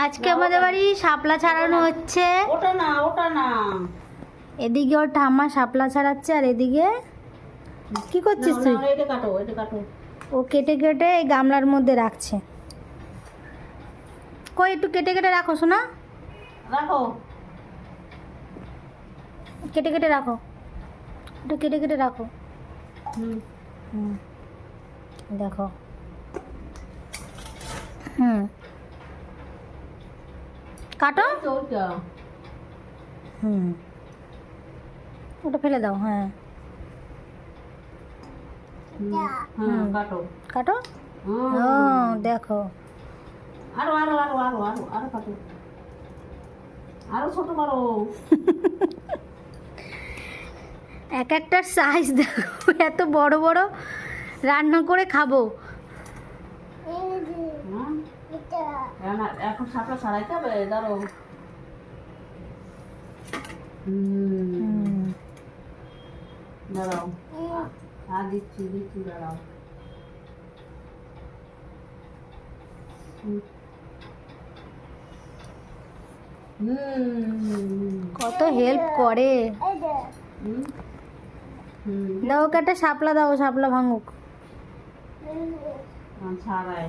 আজকে আমাদের বাড়ি শাপলা ছাড়ানো হচ্ছে। ওটা না, ওটা না। এদিকে ওর ঠাম্মা শাপলা ছাড়াচ্ছে আর এদিকে কি করছিস তুই? এটা কাটো, এটা কাটো। ও কেটে কেটে এই গামলার মধ্যে রাখছে। কই একটু কেটে কেটে রাখো শোনা, রাখো। কেটে কেটে রাখো, একটু কেটে কেটে রাখো। হুম। হুম, দেখো। হুম, কাটো। ওটা। হুম, ওটা ফেলে দাও। হ্যাঁ, হুম, কাটো। কাটো। হুম। ও দেখো, আরো আরো আরো আরো আরো আরো কাটো। আরো ছোট করো। এক একটা সাইজ দেখো, এত বড় বড় রান্না করে খাবো। হুম। এখন শাপলা ছাড়াইতে হবে, দাঁড়ো। হুম, দাঁড়াও। দিচ্ছি দিচ্ছি, দাঁড়াও। হুম। কত হেল্প করে। হুম। হুম। দাও ওকে একটা শাপলা দাও, শাপলা ভাঙুক। ছাড়াই।